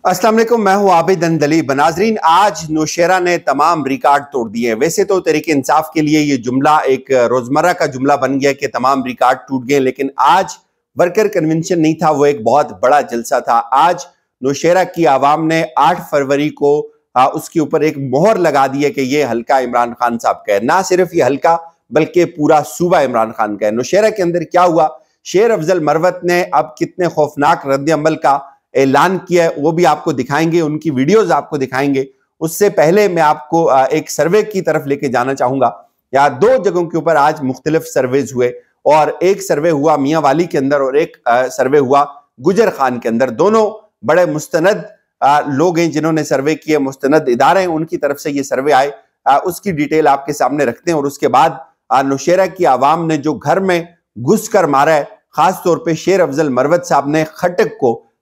अस्सलाम वालेकुम, मैं हूं आबिद अंदलीब। नाजरीन, आज नौशेरा ने तमाम रिकॉर्ड तोड़ दिए। वैसे तो तहरीक इंसाफ के लिए ये जुमला एक रोजमर्रा का जुमला बन गया कि तमाम रिकॉर्ड टूट गए, लेकिन आज वर्कर कन्वेंशन नहीं था, वो एक बहुत बड़ा जलसा था। आज नौशेरा की आवाम ने 8 फरवरी को उसके ऊपर एक मोहर लगा दी है कि ये हल्का इमरान खान साहब का है। ना सिर्फ ये हल्का बल्कि पूरा सूबा इमरान खान का है। नौशेरा के अंदर क्या हुआ, शेर अफजल मरवत ने अब कितने खौफनाक रद्द अमल का ऐलान किया है वो भी आपको दिखाएंगे, उनकी वीडियोज आपको दिखाएंगे। उससे पहले मैं आपको एक सर्वे की तरफ लेके जाना चाहूंगा। यहाँ 2 जगहों के ऊपर आज मुख्तलिफ सर्वेज हुए, और एक सर्वे हुआ मियां वाली के अंदर और एक सर्वे हुआ गुजर खान के अंदर। दोनों बड़े मुस्तनद लोग हैं जिन्होंने सर्वे किए, मुस्तनद इदारे हैं, उनकी तरफ से ये सर्वे आए। उसकी डिटेल आपके सामने रखते हैं। और उसके बाद नौशेरा की आवाम ने जो घर में घुस कर मारा है, खास तौर पर शेर अफजल मरवत साहब ने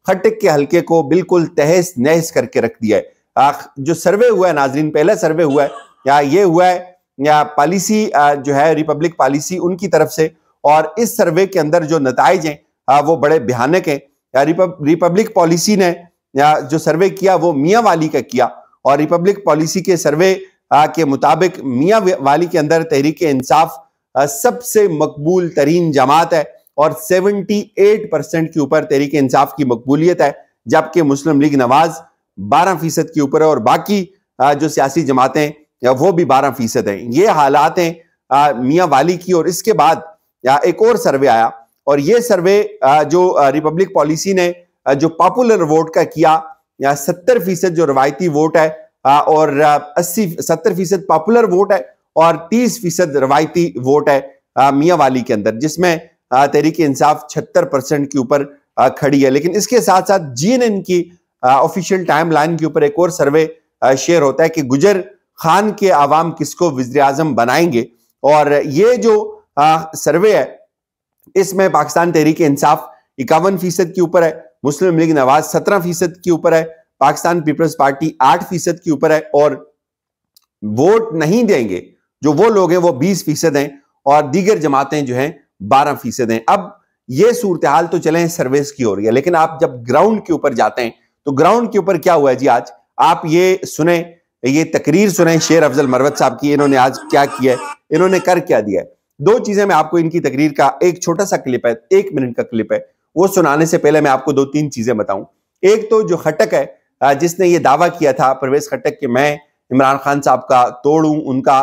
खटक के हल्के को बिल्कुल तहस नहस करके रख दिया है। जो सर्वे हुआ है नाजरीन, पहला सर्वे हुआ है या ये हुआ है या पॉलिसी जो है रिपब्लिक पॉलिसी उनकी तरफ से, और इस सर्वे के अंदर जो नताइज हैं वो बड़े भयानक हैं। रिपब्लिक पॉलिसी ने जो सर्वे किया वो मियां वाली का किया, और रिपब्लिक पॉलिसी के सर्वे के मुताबिक मियां वाली के अंदर तहरीक इंसाफ सबसे मकबूल तरीन जमात है, और 78% के ऊपर तहरीक इंसाफ की मकबूलियत है, जबकि मुस्लिम लीग नवाज 12% के ऊपर है, और बाकी जो सियासी जमातें वो भी 12% हैं। ये हालात हैं मियां वाली की। और इसके बाद एक और सर्वे आया, और ये सर्वे जो रिपब्लिक पॉलिसी ने जो पॉपुलर वोट का किया, 70% जो रवायती वोट है और 70% पॉपुलर वोट है, और 30% रवायती वोट है मियां वाली के अंदर, जिसमें तहरीक इंसाफ 76% के ऊपर खड़ी है। लेकिन इसके साथ साथ जीएनएन की ऑफिशियल टाइमलाइन के ऊपर एक और सर्वे शेयर होता है कि गुजर खान के आवाम किसको वज़ीर आज़म बनाएंगे। और ये जो सर्वे है इसमें पाकिस्तान तहरीक इंसाफ 51% के ऊपर है, मुस्लिम लीग नवाज 17% के ऊपर है, पाकिस्तान पीपल्स पार्टी 8% के ऊपर है, और वोट नहीं देंगे जो वो लोग हैं वो 20% हैं, और दीगर जमातें जो हैं 12% हैं। अब ये सूरत हाल तो चले सर्वेस की हो रही है, लेकिन आप जब ग्राउंड के ऊपर जाते हैं तो ग्राउंड के ऊपर क्या हुआ है जी। आज आप ये सुने, ये तकरीर सुने शेर अफजल मरवत साहब की। इन्होंने आज क्या किया है, इन्होंने कर क्या दिया है। 2 चीजें मैं आपको इनकी तकरीर का एक छोटा सा क्लिप है, 1 मिनट का क्लिप है, वो सुनाने से पहले मैं आपको 2-3 चीजें बताऊं। एक तो जो खटक है जिसने ये दावा किया था, परवेज खटक, कि मैं इमरान खान साहब का तोड़ूं, उनका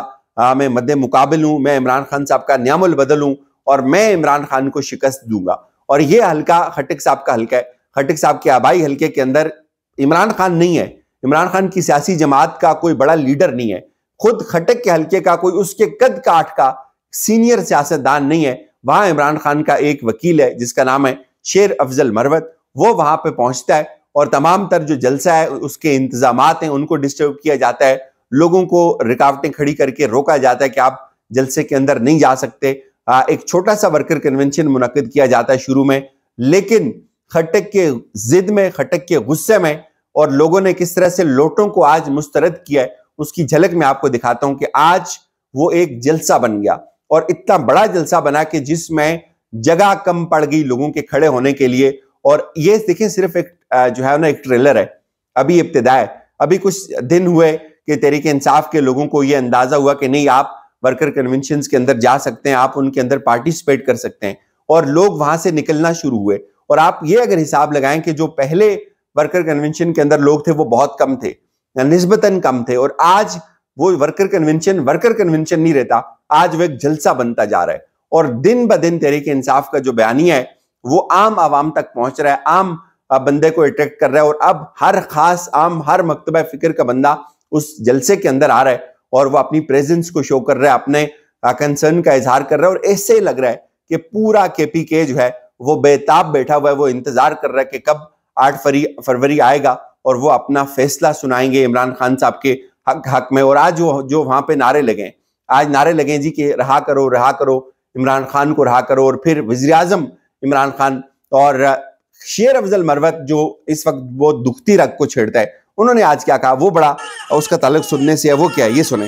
मैं मद्दे मुकाबिल हूं, मैं इमरान खान साहब का न्यामुल बदल हूं, और मैं इमरान खान को शिकस्त दूंगा। और ये हल्का खटक साहब का हल्का है। खटक साहब के आबाई हल्के के अंदर इमरान खान नहीं है, इमरान खान की सियासी जमात का कोई बड़ा लीडर नहीं है, खुद खटक के हल्के का कोई उसके कद काठ का सीनियर सियासतदान नहीं है। वहां इमरान खान का एक वकील है जिसका नाम है शेर अफजल मरवत, वो वहां पे पहुंचता है, और तमाम तर जो जलसा है उसके इंतजामात हैं उनको डिस्टर्ब किया जाता है, लोगों को रुकावटें खड़ी करके रोका जाता है कि आप जलसे के अंदर नहीं जा सकते। एक छोटा सा वर्कर कन्वेंशन मुनक्किद किया जाता है शुरू में, लेकिन खटक के जिद में, खटक के गुस्से में, और लोगों ने किस तरह से लोटों को आज मुस्तरद किया है उसकी झलक मैं आपको दिखाता हूं कि आज वो एक जलसा बन गया, और इतना बड़ा जलसा बना कि जिसमें जगह कम पड़ गई लोगों के खड़े होने के लिए। और ये देखिए, सिर्फ एक जो है ना एक ट्रेलर है, अभी इब्तिदा है, अभी कुछ दिन हुए कि तहरीक इंसाफ के लोगों को यह अंदाजा हुआ कि नहीं, आप वर्कर कन्वेंशन के अंदर जा सकते हैं, आप उनके अंदर पार्टिसिपेट कर सकते हैं, और लोग वहां से निकलना शुरू हुए। और आप ये अगर हिसाब लगाएं कि जो पहले वर्कर कन्वेंशन के अंदर लोग थे वो बहुत कम थे, निस्बतन कम थे, और आज वो वर्कर कन्वेंशन नहीं रहता, आज वो एक जलसा बनता जा रहा है। और दिन ब दिन तहरीक इंसाफ का जो बयानिया है वो आम आवाम तक पहुंच रहा है, आम बंदे को अट्रैक्ट कर रहा है, और अब हर खास आम, हर मकतबा फिक्र का बंदा उस जलसे के अंदर आ रहा है, और वो अपनी प्रेजेंस को शो कर रहा है, अपने कंसर्न का इजहार कर रहा है। और ऐसे ही लग रहा है कि पूरा केपीके जो है वो बेताब बैठा हुआ है, वो इंतजार कर रहा है कि कब 8 फरवरी आएगा और वो अपना फैसला सुनाएंगे इमरान खान साहब के हक में। और आज जो वहां पे नारे लगे, आज नारे लगे जी कि रहा करो इमरान खान को, रहा करो, और फिर वज़ीर आज़म इमरान खान। और शेर अफजल मरवत जो इस वक्त वो दुखती रग को छेड़ता है, उन्होंने आज क्या कहा, वो बड़ा उसका ताल्लुक सुनने से है। वो क्या है, ये सुने।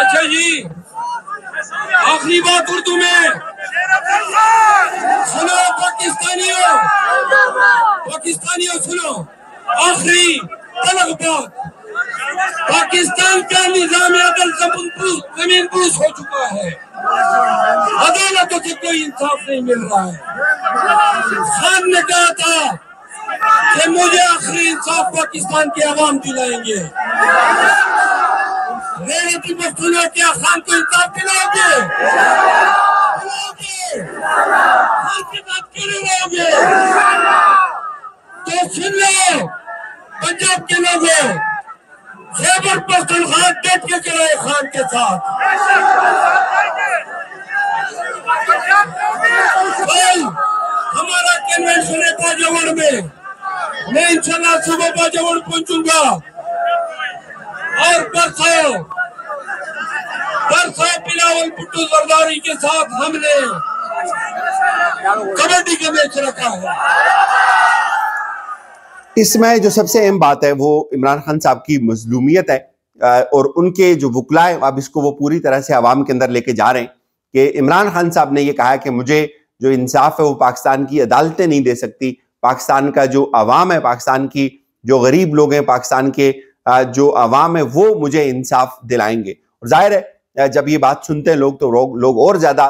अच्छा जी, आखिरी बात उर्दू में सुनो पाकिस्तानियों सुनो, आखिरी तलक बात, पाकिस्तान का निजाम अदल जमीन बूस हो चुका है, अदालतों से कोई इंसाफ नहीं मिल रहा है। खान ने कहा था कि मुझे आखिरी इंसाफ पाकिस्तान के अवाम दिलाएंगे। रेवती पख्तूनों क्या खान को इंसाफ दिलाओगे? खान के साथ क्यों नहीं रहोगे? तो सुन लो पंजाब के लोगों, खैबर पख्तूनख्वा डट के कराए खान के साथ। कल हमारा कन्वेंशन है बाजावर में, मैं इंशाल्लाह सुबह बाजावर पहुंचूंगा और परसों बिलावल भुट्टो जरदारी के साथ हमने कबड्डी का मैच रखा है। इसमें जो सबसे अहम बात है वो इमरान खान साहब की मजलूमियत है, और उनके जो वकला है अब इसको वो पूरी तरह से आवाम के अंदर लेके जा रहे हैं कि इमरान खान साहब ने ये कहा है कि मुझे जो इंसाफ है वो पाकिस्तान की अदालतें नहीं दे सकती, पाकिस्तान का जो अवाम है, पाकिस्तान की जो गरीब लोग हैं, पाकिस्तान के जो अवाम है वो मुझे इंसाफ दिलाएंगे। और जाहिर है जब ये बात सुनते हैं लोग तो लोग और ज्यादा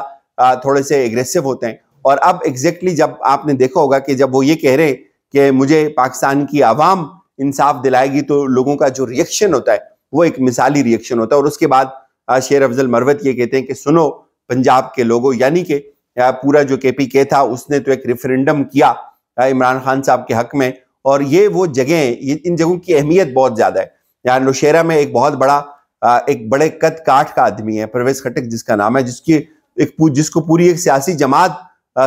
थोड़े से एग्रेसिव होते हैं। और अब एग्जैक्टली जब आपने देखा होगा कि जब वो ये कह रहे हैं कि मुझे पाकिस्तान की आवाम इंसाफ दिलाएगी तो लोगों का जो रिएक्शन होता है वो एक मिसाली रिएक्शन होता है। और उसके बाद शेर अफजल मरवत ये कहते हैं कि सुनो पंजाब के लोगों, यानी कि पूरा जो KPK था उसने तो एक रेफरेंडम किया इमरान खान साहब के हक में, और ये वो जगह हैं, इन जगहों की अहमियत बहुत ज्यादा है। यहाँ नौशेरा में एक बहुत बड़ा एक बड़े कद काठ का आदमी है परवेज खटक जिसका नाम है, जिसको पूरी एक सियासी जमात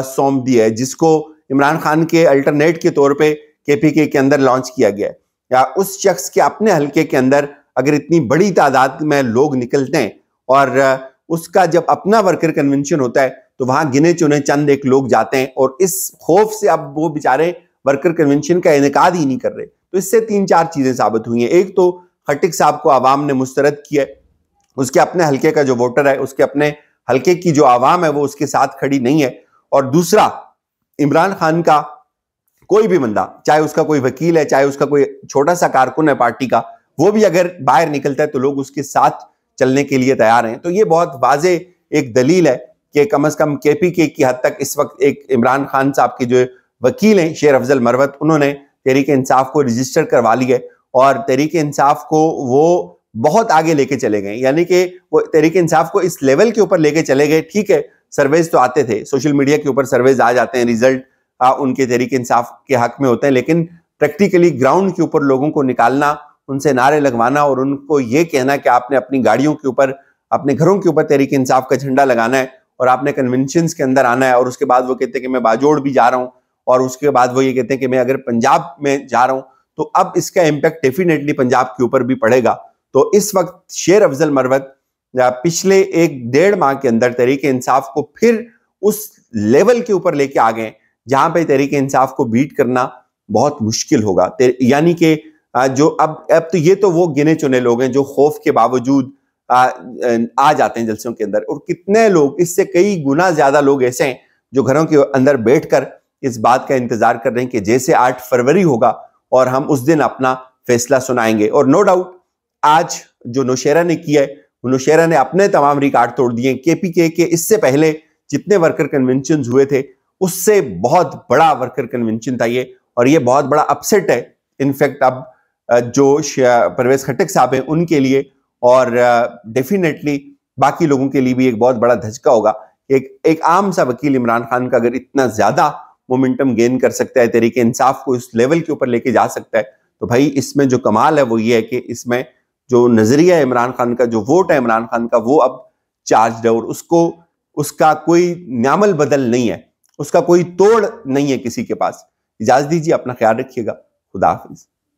सौंप दी है, जिसको इमरान खान के अल्टरनेट के तौर पे KPK के अंदर लॉन्च किया गया है। या उस शख्स के अपने हलके के अंदर अगर इतनी बड़ी तादाद में लोग निकलते हैं और उसका जब अपना वर्कर कन्वेंशन होता है तो वहां गिने चुने चंद एक लोग जाते हैं, और इस खौफ से अब वो बेचारे वर्कर कन्वेंशन का इनेकाद ही नहीं कर रहे। तो इससे 3-4 चीजें साबित हुई हैं। एक तो खटिक साहब को आवाम ने मुस्तरद किया, उसके अपने हलके का जो वोटर है, उसके अपने हलके की जो आवाम है वो उसके साथ खड़ी नहीं है। और दूसरा, इमरान खान का कोई भी बंदा, चाहे उसका कोई वकील है, चाहे उसका कोई छोटा सा कारकुन है पार्टी का, वो भी अगर बाहर निकलता है तो लोग उसके साथ चलने के लिए तैयार हैं। तो ये बहुत वाजे एक दलील है कि कम से कम KPK की हद तक इस वक्त एक इमरान खान साहब के जो वकील हैं शेर अफजल मरवत, उन्होंने तहरीक इंसाफ को रजिस्टर करवा लिया और तहरीक इंसाफ को वो बहुत आगे लेके चले गए। यानी कि वो तहरीक इंसाफ को इस लेवल के ऊपर लेके चले गए। ठीक है, सर्वेज तो आते थे, सोशल मीडिया के ऊपर सर्वेज आ जाते हैं, रिजल्ट उनके तहरीक इंसाफ के हक में होते हैं, लेकिन प्रैक्टिकली ग्राउंड के ऊपर लोगों को निकालना, उनसे नारे लगवाना और उनको ये कहना कि आपने अपनी गाड़ियों के ऊपर, अपने घरों के ऊपर तहरीक इंसाफ का झंडा लगाना है और आपने कन्वेंशंस के अंदर आना है, और उसके बाद वो कहते हैं कि मैं बाजोड़ भी जा रहा हूँ, और उसके बाद वो ये कहते हैं कि मैं अगर पंजाब में जा रहा हूँ, तो अब इसका इम्पैक्ट डेफिनेटली पंजाब के ऊपर भी पड़ेगा। तो इस वक्त शेर अफजल मरवत पिछले 1-1.5 माह के अंदर तहरीक इंसाफ को फिर उस लेवल के ऊपर लेके आ गए जहां पे तहरीक इंसाफ को बीट करना बहुत मुश्किल होगा। यानी कि जो अब तो ये तो वो गिने चुने लोग हैं जो खौफ के बावजूद आ जाते हैं जलसों के अंदर, और कितने लोग, इससे कई गुना ज्यादा लोग ऐसे हैं जो घरों के अंदर बैठकर इस बात का इंतजार कर रहे हैं कि जैसे 8 फरवरी होगा और हम उस दिन अपना फैसला सुनाएंगे। और नो डाउट आज जो नौशेरा ने किया है, नौशेरा ने अपने तमाम रिकॉर्ड तोड़ दिए। KPK के इससे पहले जितने वर्कर कन्वेंशन हुए थे उससे बहुत बड़ा वर्कर कन्वेंशन था ये, और ये बहुत बड़ा अपसेट है इनफैक्ट अब जो परवेज खटक साहब हैं उनके लिए, और डेफिनेटली बाकी लोगों के लिए भी एक बहुत बड़ा धचका होगा। एक आम सा वकील इमरान खान का अगर इतना ज्यादा मोमेंटम गेन कर सकता है, तहरीक इंसाफ को इस लेवल के ऊपर लेके जा सकता है, तो भाई इसमें जो कमाल है वो ये है कि इसमें जो नजरिया है इमरान खान का, जो वोट है इमरान खान का, वो अब चार्ज है और उसका कोई न्यामल बदल नहीं है, उसका कोई तोड़ नहीं है किसी के पास। इजाजत दीजिए, अपना ख्याल रखिएगा। खुदा हाफिज।